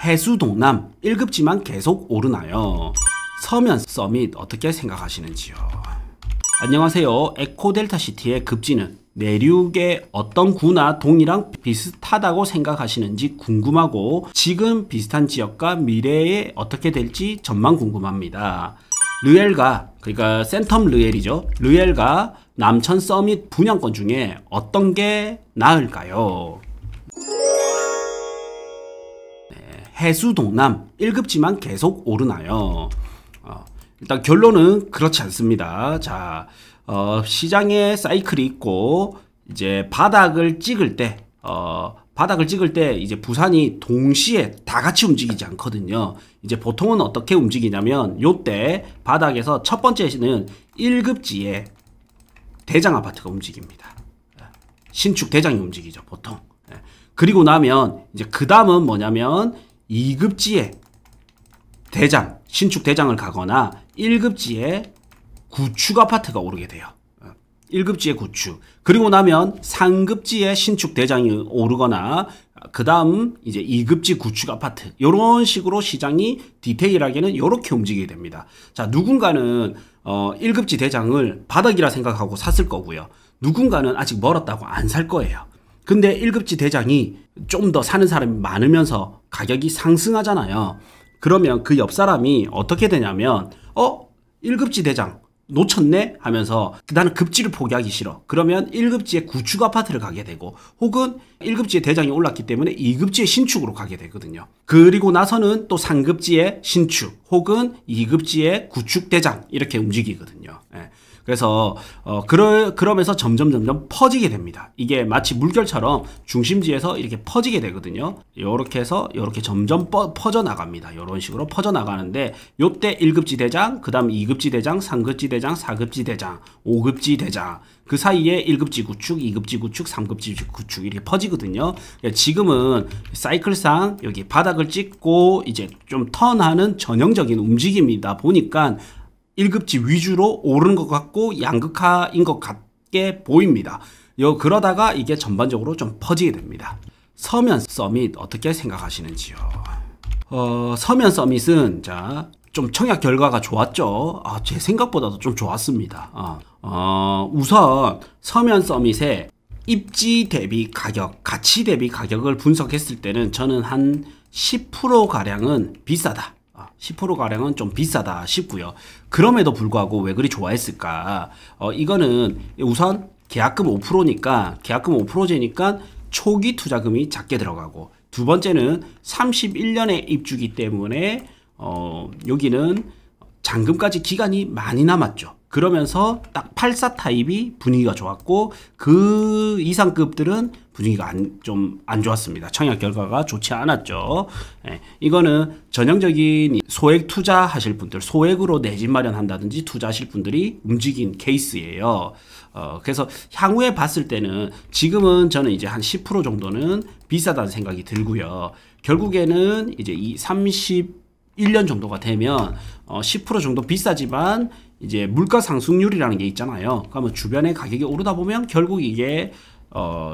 해수동남 1급지만 계속 오르나요? 서면 서밋 어떻게 생각하시는지요? 안녕하세요. 에코델타시티의 급지는 내륙의 어떤 구나 동이랑 비슷하다고 생각하시는지 궁금하고 지금 비슷한 지역과 미래에 어떻게 될지 전망 궁금합니다. 르엘과 그러니까 센텀 르엘이죠. 르엘과 남천 서밋 분양권 중에 어떤 게 나을까요? 해수동남 1급지만 계속 오르나요? 일단 결론은 그렇지 않습니다. 자, 시장에 사이클이 있고 이제 바닥을 찍을 때 이제 부산이 동시에 다 같이 움직이지 않거든요. 이제 보통은 어떻게 움직이냐면 요때 바닥에서 첫 번째는 1급지에 대장 아파트가 움직입니다. 신축 대장이 움직이죠, 보통. 그리고 나면 이제 그 다음은 뭐냐면 2급지에 대장, 신축 대장을 가거나 1급지에 구축 아파트가 오르게 돼요. 1급지에 구축. 그리고 나면 3급지에 신축 대장이 오르거나 그 다음 이제 2급지 구축 아파트. 이런 식으로 시장이 디테일하게는 이렇게 움직이게 됩니다. 자, 누군가는 1급지 대장을 바닥이라 생각하고 샀을 거고요. 누군가는 아직 멀었다고 안 살 거예요. 근데 1급지 대장이 좀 더 사는 사람이 많으면서 가격이 상승하잖아요. 그러면 그 옆 사람이 어떻게 되냐면 1급지 대장 놓쳤네 하면서 나는 급지를 포기하기 싫어. 그러면 1급지에 구축 아파트를 가게 되고 혹은 1급지에 대장이 올랐기 때문에 2급지에 신축으로 가게 되거든요. 그리고 나서는 또 3급지에 신축 혹은 2급지에 구축 대장 이렇게 움직이거든요. 그래서 그러면서 점점 퍼지게 됩니다. 이게 마치 물결처럼 중심지에서 이렇게 퍼지게 되거든요. 이렇게 해서 이렇게 점점 퍼져 나갑니다. 이런 식으로 퍼져 나가는데 요때 1급지 대장, 그 다음 2급지 대장, 3급지 대장, 4급지 대장, 5급지 대장 그 사이에 1급지 구축, 2급지 구축, 3급지 구축 이렇게 퍼지거든요. 지금은 사이클상 여기 바닥을 찍고 이제 좀 턴하는 전형적인 움직임이다 보니까 1급지 위주로 오르는 것 같고 양극화인 것 같게 보입니다. 그러다가 이게 전반적으로 좀 퍼지게 됩니다. 서면 서밋 어떻게 생각하시는지요? 서면 서밋은 자, 좀 청약 결과가 좋았죠. 제 생각보다도 좀 좋았습니다. 우선 서면 서밋의 입지 대비 가격, 가치 대비 가격을 분석했을 때는 저는 한 10%가량은 비싸다. 10%가량은 좀 비싸다 싶고요. 그럼에도 불구하고 왜 그리 좋아했을까? 이거는 우선 계약금 5%니까 계약금 5%제니까 초기 투자금이 작게 들어가고 두 번째는 31년의 입주기 때문에 여기는 잔금까지 기간이 많이 남았죠. 그러면서 딱 84 타입이 분위기가 좋았고 그 이상급들은 분위기가 좀 안 좋았습니다. 청약 결과가 좋지 않았죠. 이거는 전형적인 소액 투자하실 분들, 소액으로 내 집 마련한다든지 투자하실 분들이 움직인 케이스예요. 그래서 향후에 봤을 때는 지금은 저는 이제 한 10% 정도는 비싸다는 생각이 들고요. 결국에는 이제 이 31년 정도가 되면 10% 정도 비싸지만 이제 물가 상승률이라는 게 있잖아요. 그러면 주변의 가격이 오르다 보면 결국 이게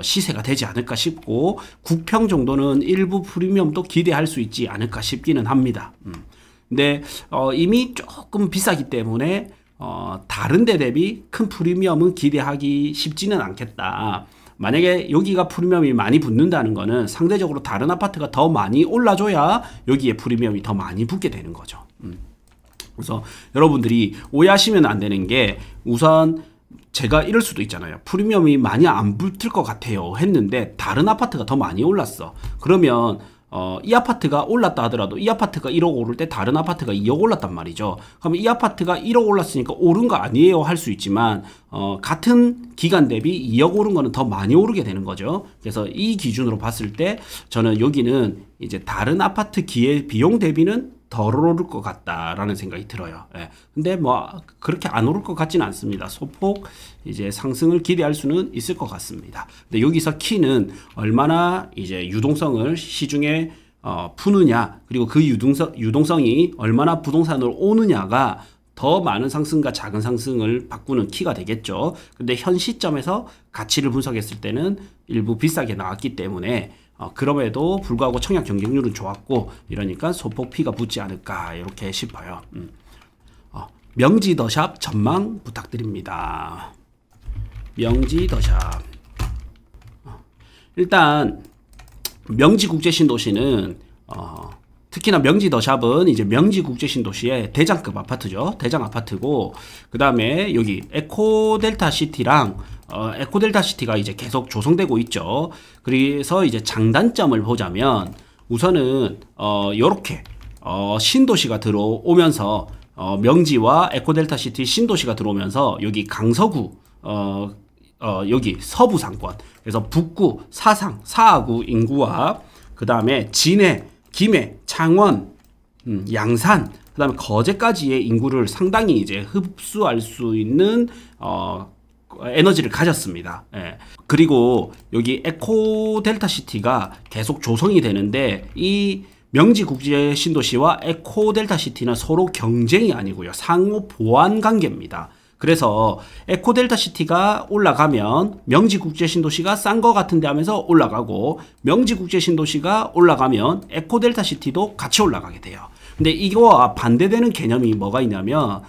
시세가 되지 않을까 싶고 국평 정도는 일부 프리미엄도 기대할 수 있지 않을까 싶기는 합니다. 근데 이미 조금 비싸기 때문에 다른 데 대비 큰 프리미엄은 기대하기 쉽지는 않겠다. 만약에 여기가 프리미엄이 많이 붙는다는 거는 상대적으로 다른 아파트가 더 많이 올라줘야 여기에 프리미엄이 더 많이 붙게 되는 거죠. 그래서 여러분들이 오해하시면 안 되는 게 우선 제가 이럴 수도 있잖아요. 프리미엄이 많이 안 붙을 것 같아요 했는데 다른 아파트가 더 많이 올랐어. 그러면 이 아파트가 올랐다 하더라도 이 아파트가 1억 오를 때 다른 아파트가 2억 올랐단 말이죠. 그러면 이 아파트가 1억 올랐으니까 오른 거 아니에요 할 수 있지만 같은 기간 대비 2억 오른 거는 더 많이 오르게 되는 거죠. 그래서 이 기준으로 봤을 때 저는 여기는 이제 다른 아파트 기회 비용 대비는 덜 오를 것 같다라는 생각이 들어요. 근데 뭐 그렇게 안 오를 것 같지는 않습니다. 소폭 이제 상승을 기대할 수는 있을 것 같습니다. 근데 여기서 키는 얼마나 이제 유동성을 시중에 푸느냐, 그리고 그 유동성이 얼마나 부동산으로 오느냐가 더 많은 상승과 작은 상승을 바꾸는 키가 되겠죠. 근데 현 시점에서 가치를 분석했을 때는 일부 비싸게 나왔기 때문에 그럼에도 불구하고 청약 경쟁률은 좋았고 이러니까 소폭 P가 붙지 않을까 이렇게 싶어요. 명지 더샵 전망 부탁드립니다. 명지 더샵. 일단 명지 국제신도시는 특히나 명지 더샵은 이제 명지 국제신도시의 대장급 아파트죠. 대장 아파트고 그 다음에 여기 에코델타 시티랑 에코델타 시티가 이제 계속 조성되고 있죠. 그래서 이제 장단점을 보자면 우선은 요렇게 신도시가 들어오면서 명지와 에코델타 시티 신도시가 들어오면서 여기 강서구 여기 서부 상권 그래서 북구 사상 사하구 인구와 그 다음에 진해 김해 창원 양산 그 다음에 거제까지의 인구를 상당히 이제 흡수할 수 있는 에너지를 가졌습니다. 예. 그리고 여기 에코델타 시티가 계속 조성이 되는데 이 명지 국제 신도시와 에코델타 시티는 서로 경쟁이 아니고요. 상호 보완 관계입니다. 그래서 에코델타 시티가 올라가면 명지 국제 신도시가 싼 거 같은데 하면서 올라가고 명지 국제 신도시가 올라가면 에코델타 시티도 같이 올라가게 돼요. 근데 이거와 반대되는 개념이 뭐가 있냐면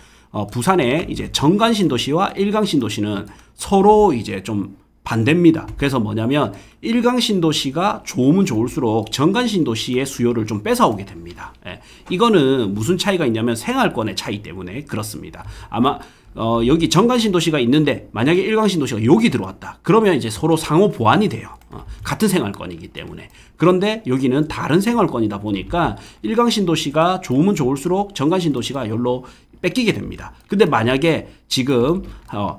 부산의 이제 정간 신도시와 일강 신도시는 서로 이제 좀 반대입니다. 그래서 뭐냐면 일강 신도시가 좋으면 좋을수록 정간 신도시의 수요를 좀 뺏어오게 됩니다. 예. 이거는 무슨 차이가 있냐면 생활권의 차이 때문에 그렇습니다. 아마 여기 정간 신도시가 있는데 만약에 일강 신도시가 여기 들어왔다. 그러면 이제 서로 상호 보완이 돼요. 같은 생활권이기 때문에. 그런데 여기는 다른 생활권이다 보니까 일강 신도시가 좋으면 좋을수록 정간 신도시가 여기로 뺏기게 됩니다. 근데 만약에 지금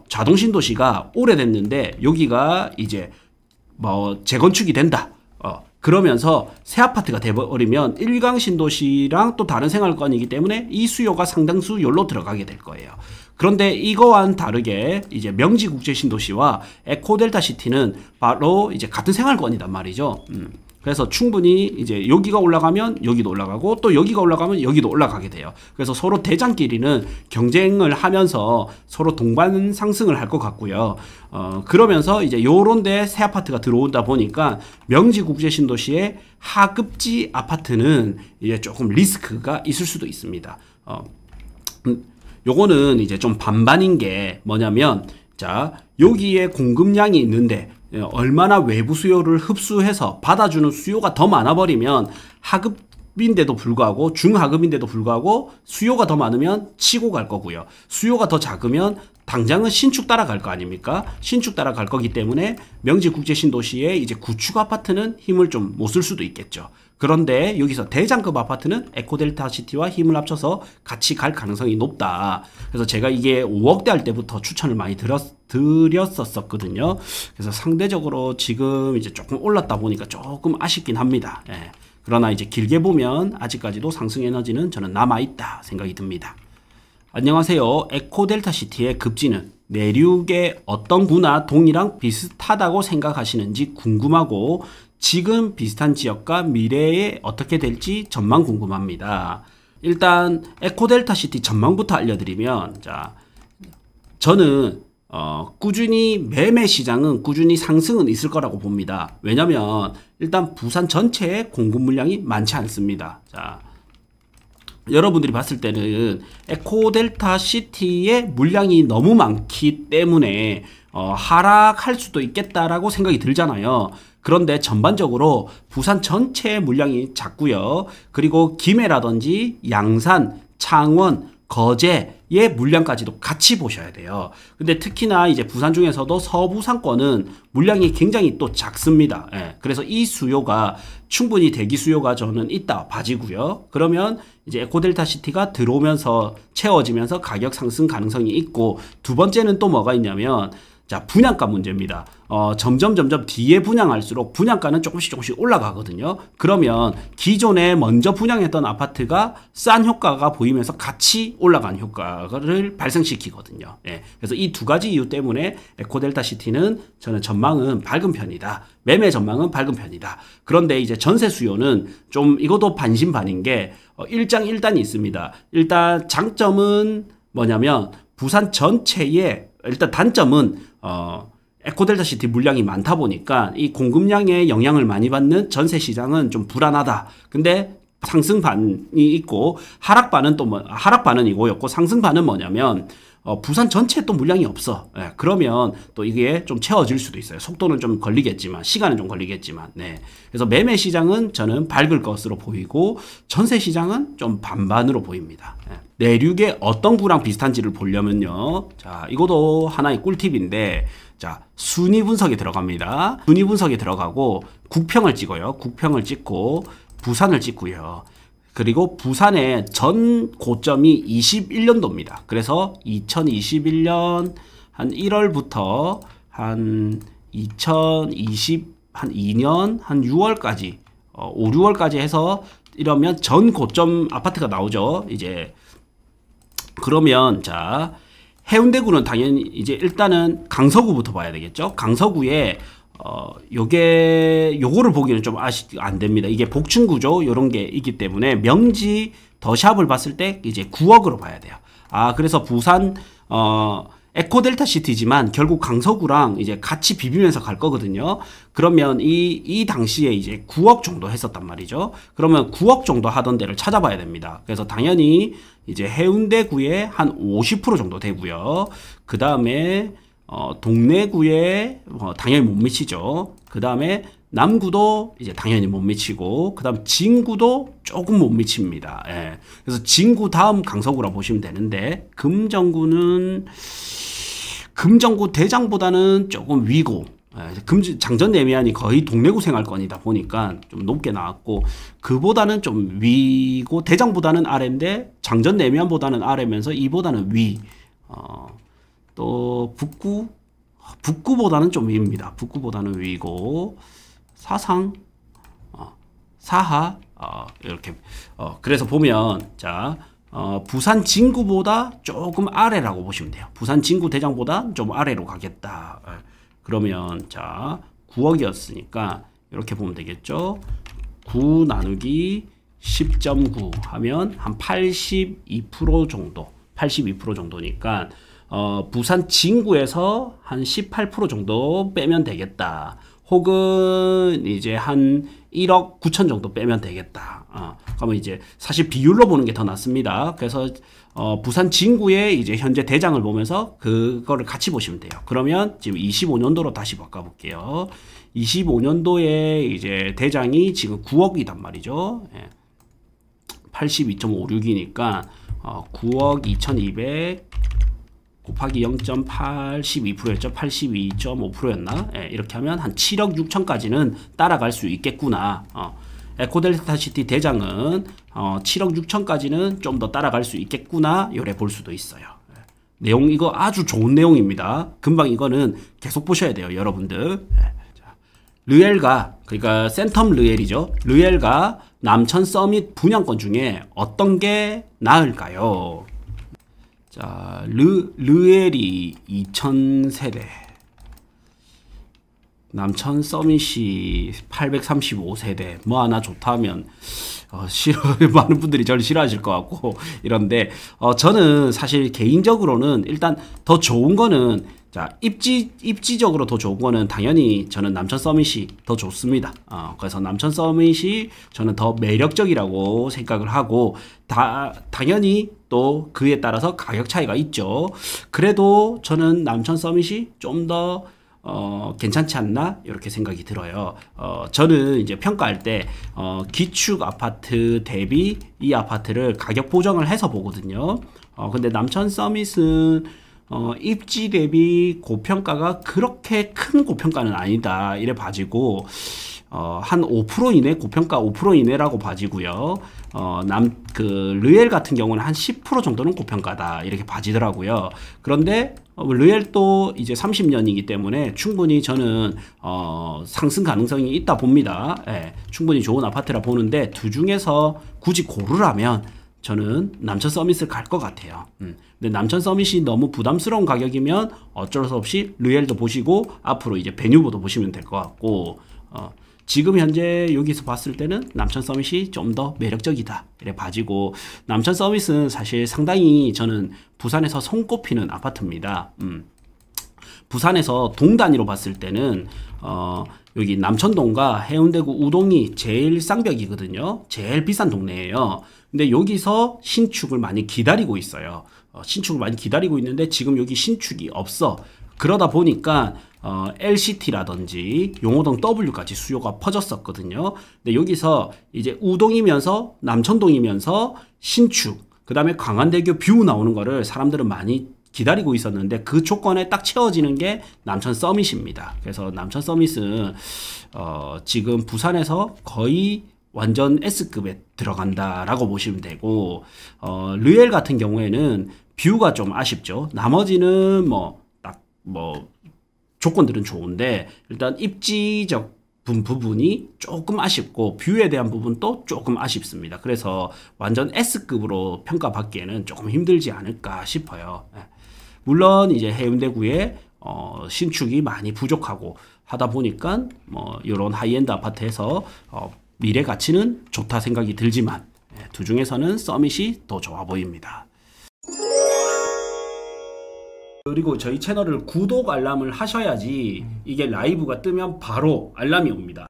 자동 신도시가 오래됐는데 여기가 이제 뭐 재건축이 된다. 그러면서 새 아파트가 돼버리면 일강 신도시랑 또 다른 생활권이기 때문에 이 수요가 상당수 여기로 들어가게 될 거예요. 그런데 이거와는 다르게 이제 명지 국제 신도시와 에코델타 시티는 바로 이제 같은 생활권이단 말이죠. 그래서 충분히 이제 여기가 올라가면 여기도 올라가고 또 여기가 올라가면 여기도 올라가게 돼요. 그래서 서로 대장끼리는 경쟁을 하면서 서로 동반 상승을 할 것 같고요. 그러면서 이제 요런 데 새 아파트가 들어온다 보니까 명지 국제 신도시의 하급지 아파트는 이제 조금 리스크가 있을 수도 있습니다. 요거는 이제 좀 반반인 게 뭐냐면 자 여기에 공급량이 있는데 얼마나 외부 수요를 흡수해서 받아주는 수요가 더 많아버리면 하급인데도 불구하고 중하급인데도 불구하고 수요가 더 많으면 치고 갈 거고요. 수요가 더 작으면 당장은 신축 따라갈 거 아닙니까? 신축 따라갈 거기 때문에 명지 국제 신도시의 이제 구축 아파트는 힘을 좀 못 쓸 수도 있겠죠. 그런데 여기서 대장급 아파트는 에코델타 시티와 힘을 합쳐서 같이 갈 가능성이 높다. 그래서 제가 이게 5억대 할 때부터 추천을 많이 드렸었거든요. 그래서 상대적으로 지금 이제 조금 올랐다 보니까 조금 아쉽긴 합니다. 예. 그러나 이제 길게 보면 아직까지도 상승 에너지는 저는 남아있다 생각이 듭니다. 안녕하세요. 에코델타 시티의 급지는 내륙의 어떤 구나 동이랑 비슷하다고 생각하시는지 궁금하고 지금 비슷한 지역과 미래에 어떻게 될지 전망 궁금합니다. 일단 에코델타 시티 전망부터 알려드리면 자 저는 꾸준히 매매 시장은 꾸준히 상승은 있을 거라고 봅니다. 왜냐면 일단 부산 전체의 공급 물량이 많지 않습니다. 자 여러분들이 봤을 때는 에코델타 시티의 물량이 너무 많기 때문에 하락할 수도 있겠다라고 생각이 들잖아요. 그런데 전반적으로 부산 전체의 물량이 작고요. 그리고 김해라든지 양산, 창원, 거제의 물량까지도 같이 보셔야 돼요. 근데 특히나 이제 부산 중에서도 서부 상권은 물량이 굉장히 또 작습니다. 예, 그래서 이 수요가 충분히 대기 수요가 저는 있다 봐지고요. 그러면 이제 에코델타 시티가 들어오면서 채워지면서 가격 상승 가능성이 있고 두 번째는 또 뭐가 있냐면 자 분양가 문제입니다. 점점 뒤에 분양할수록 분양가는 조금씩 올라가거든요. 그러면 기존에 먼저 분양했던 아파트가 싼 효과가 보이면서 같이 올라가는 효과를 발생시키거든요. 예, 그래서 이 두 가지 이유 때문에 에코델타 시티는 저는 전망은 밝은 편이다. 매매 전망은 밝은 편이다. 그런데 이제 전세 수요는 좀 이것도 반신반인 게 일장일단이 있습니다. 일단 장점은 뭐냐면 부산 전체에 일단 단점은 에코델타시티 물량이 많다 보니까 이 공급량에 영향을 많이 받는 전세 시장은 좀 불안하다. 근데 상승반이 있고 하락반은 또 하락반은 이거였고 상승반은 뭐냐면 부산 전체에 또 물량이 없어. 예, 그러면 또 이게 좀 채워질 수도 있어요. 속도는 좀 걸리겠지만 시간은 좀 걸리겠지만. 네. 그래서 매매 시장은 저는 밝을 것으로 보이고 전세 시장은 좀 반반으로 보입니다. 예. 내륙의 어떤 구랑 비슷한지를 보려면요. 자, 이것도 하나의 꿀팁인데 자, 순위 분석에 들어갑니다. 순위 분석에 들어가고 국평을 찍어요. 국평을 찍고 부산을 찍고요. 그리고 부산의 전 고점이 21년도입니다. 그래서 2021년 한 1월부터 한 2022년 한 6월까지 5, 6월까지 해서 이러면 전 고점 아파트가 나오죠. 이제 그러면 자, 해운대구는 당연히 이제 일단은 강서구부터 봐야 되겠죠. 강서구에 요거를 보기는 좀 안 됩니다. 이게 복층구조 요런 게 있기 때문에 명지 더샵을 봤을 때 이제 9억으로 봐야 돼요. 아, 그래서 부산 에코델타 시티지만 결국 강서구랑 이제 같이 비비면서 갈 거거든요. 그러면 이 당시에 이제 9억 정도 했었단 말이죠. 그러면 9억 정도 하던 데를 찾아봐야 됩니다. 그래서 당연히 이제 해운대구에 한 50% 정도 되고요. 그 다음에 동래구에 당연히 못 미치죠. 그 다음에 남구도 이제 당연히 못 미치고, 그 다음 진구도 조금 못 미칩니다. 예. 그래서 진구 다음 강서구라 보시면 되는데, 금정구 대장보다는 조금 위고, 예. 장전 내미안이 거의 동래구 생활권이다 보니까 좀 높게 나왔고, 그보다는 좀 위고, 대장보다는 아래인데, 장전 내미안보다는 아래면서 이보다는 위. 또 북구보다는 좀 위입니다. 북구보다는 위고 사상 사하 이렇게 그래서 보면 자 부산 진구보다 조금 아래라고 보시면 돼요. 부산 진구 대장보다 좀 아래로 가겠다. 그러면 자 9억이었으니까 이렇게 보면 되겠죠. 9 나누기 10.9 하면 한 82% 정도 82% 정도니까 부산 진구에서 한 18% 정도 빼면 되겠다. 혹은 이제 한 1억 9천 정도 빼면 되겠다. 그러면 이제 사실 비율로 보는 게 더 낫습니다. 그래서 부산 진구의 이제 현재 대장을 보면서 그거를 같이 보시면 돼요. 그러면 지금 25년도로 다시 바꿔볼게요. 25년도에 이제 대장이 지금 9억이단 말이죠. 82.56이니까 9억 2200 곱하기 0.82%였죠. 82.5%였나? 예, 이렇게 하면 한 7억 6천까지는 따라갈 수 있겠구나. 에코델타시티 대장은 7억 6천까지는 좀 더 따라갈 수 있겠구나. 요래 볼 수도 있어요. 예. 내용 이거 아주 좋은 내용입니다. 금방 이거는 계속 보셔야 돼요, 여러분들. 예. 자, 르엘가 그러니까 센텀 르엘이죠. 르엘과 남천 서밋 분양권 중에 어떤 게 나을까요? 자, 르엘이 2000세대, 남천 서밋이 835세대, 뭐 하나 좋다 하면, 많은 분들이 저를 싫어하실 것 같고, 이런데, 저는 사실 개인적으로는 일단 더 좋은 거는, 자, 입지적으로 더 좋은 거는 당연히 저는 남천 서밋이 더 좋습니다. 그래서 남천 서밋이 저는 더 매력적이라고 생각을 하고, 당연히 또 그에 따라서 가격 차이가 있죠. 그래도 저는 남천 서밋이 좀 더 괜찮지 않나 이렇게 생각이 들어요. 저는 이제 평가할 때 기축 아파트 대비 이 아파트를 가격 보정을 해서 보거든요. 근데 남천 서밋은 입지 대비 고평가가 그렇게 큰 고평가는 아니다 이래 봐지고 한 5% 이내 고평가 5% 이내라고 봐지고요. 르엘 같은 경우는 한 10% 정도는 고평가다 이렇게 봐지더라고요. 그런데 르엘도 이제 30년이기 때문에 충분히 저는 상승 가능성이 있다 봅니다. 예, 충분히 좋은 아파트라 보는데 두 중에서 굳이 고르라면 저는 남천 서밋을 갈 것 같아요. 근데 남천 서밋이 너무 부담스러운 가격이면 어쩔 수 없이 르엘도 보시고 앞으로 이제 베뉴보도 보시면 될 것 같고 지금 현재 여기서 봤을 때는 남천 서밋이 좀 더 매력적이다 이래 봐지고 남천 서밋은 사실 상당히 저는 부산에서 손꼽히는 아파트입니다. 부산에서 동 단위로 봤을 때는 여기 남천동과 해운대구 우동이 제일 쌍벽이거든요. 제일 비싼 동네예요. 근데 여기서 신축을 많이 기다리고 있어요. 신축을 많이 기다리고 있는데 지금 여기 신축이 없어. 그러다 보니까 LCT라든지 용호동 W까지 수요가 퍼졌었거든요. 근데 여기서 이제 우동이면서 남천동이면서 신축, 그 다음에 광안대교 뷰 나오는 거를 사람들은 많이 기다리고 있었는데 그 조건에 딱 채워지는 게 남천 서밋입니다. 그래서 남천 서밋은 지금 부산에서 거의 완전 S급에 들어간다라고 보시면 되고, 르엘 같은 경우에는 뷰가 좀 아쉽죠. 나머지는 조건들은 좋은데 일단 입지적 부분이 조금 아쉽고 뷰에 대한 부분도 조금 아쉽습니다. 그래서 완전 S급으로 평가받기에는 조금 힘들지 않을까 싶어요. 물론 이제 해운대구에 신축이 많이 부족하고 하다 보니까 이런 하이엔드 아파트에서 미래 가치는 좋다 생각이 들지만 두 중에서는 서밋이 더 좋아 보입니다. 그리고 저희 채널을 구독 알람을 하셔야지 이게 라이브가 뜨면 바로 알람이 옵니다.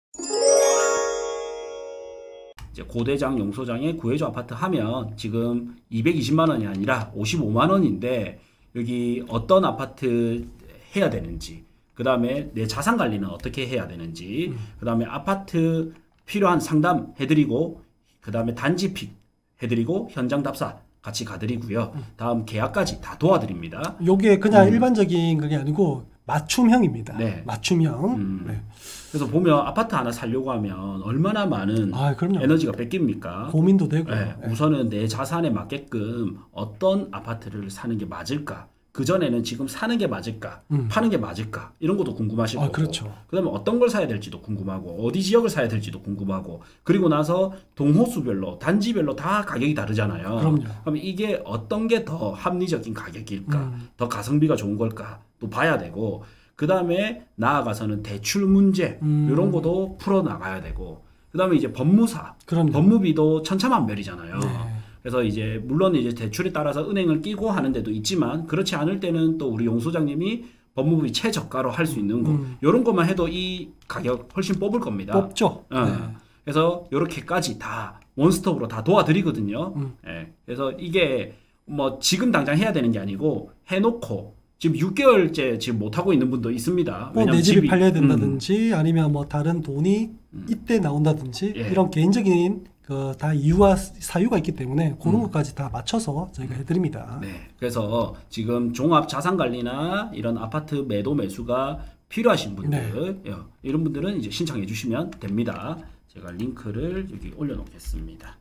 이제 고대장 용소장에 구해줘 아파트 하면 지금 220만원이 아니라 55만원인데 여기 어떤 아파트 해야 되는지, 그 다음에 내 자산 관리는 어떻게 해야 되는지, 그 다음에 아파트 필요한 상담 해드리고, 그 다음에 단지 픽 해드리고, 현장 답사 같이 가드리고요. 다음 계약까지 다 도와드립니다. 요게 그냥 일반적인 그게 아니고 맞춤형입니다. 네. 맞춤형. 네. 그래서 보면 아파트 하나 살려고 하면 얼마나 많은 에너지가 뺏깁니까? 고민도 되고. 네. 우선은 내 자산에 맞게끔 어떤 아파트를 사는 게 맞을까? 그전에는 지금 사는 게 맞을까? 파는 게 맞을까? 이런 것도 궁금하실 거고. 그렇죠. 그다음에 어떤 걸 사야 될지도 궁금하고, 어디 지역을 사야 될지도 궁금하고, 그리고 나서 동호수별로, 단지별로 다 가격이 다르잖아요. 그럼요. 그럼 이게 어떤 게 더 합리적인 가격일까? 더 가성비가 좋은 걸까? 또 봐야 되고, 그 다음에 나아가서는 대출 문제 이런 것도 풀어 나가야 되고, 그 다음에 이제 법무사, 법무비도 천차만별이잖아요. 네. 그래서 이제 물론 이제 대출에 따라서 은행을 끼고 하는 데도 있지만 그렇지 않을 때는 또 우리 용 소장님이 법무비 최저가로 할 수 있는 거 이런 것만 해도 이 가격 훨씬 뽑을 겁니다. 뽑죠. 네. 그래서 이렇게까지 다 원스톱으로 다 도와드리거든요. 그래서 이게 뭐 지금 당장 해야 되는 게 아니고 해놓고 지금 6개월째 지금 못 하고 있는 분도 있습니다. 뭐 내 집이 팔려야 된다든지 아니면 뭐 다른 돈이 이때 나온다든지 이런 개인적인 다 이유와 사유가 있기 때문에 그런 것까지 다 맞춰서 저희가 해드립니다. 네, 그래서 지금 종합 자산관리나 이런 아파트 매도 매수가 필요하신 분들, 이런 분들은 이제 신청해 주시면 됩니다. 제가 링크를 여기 올려놓겠습니다.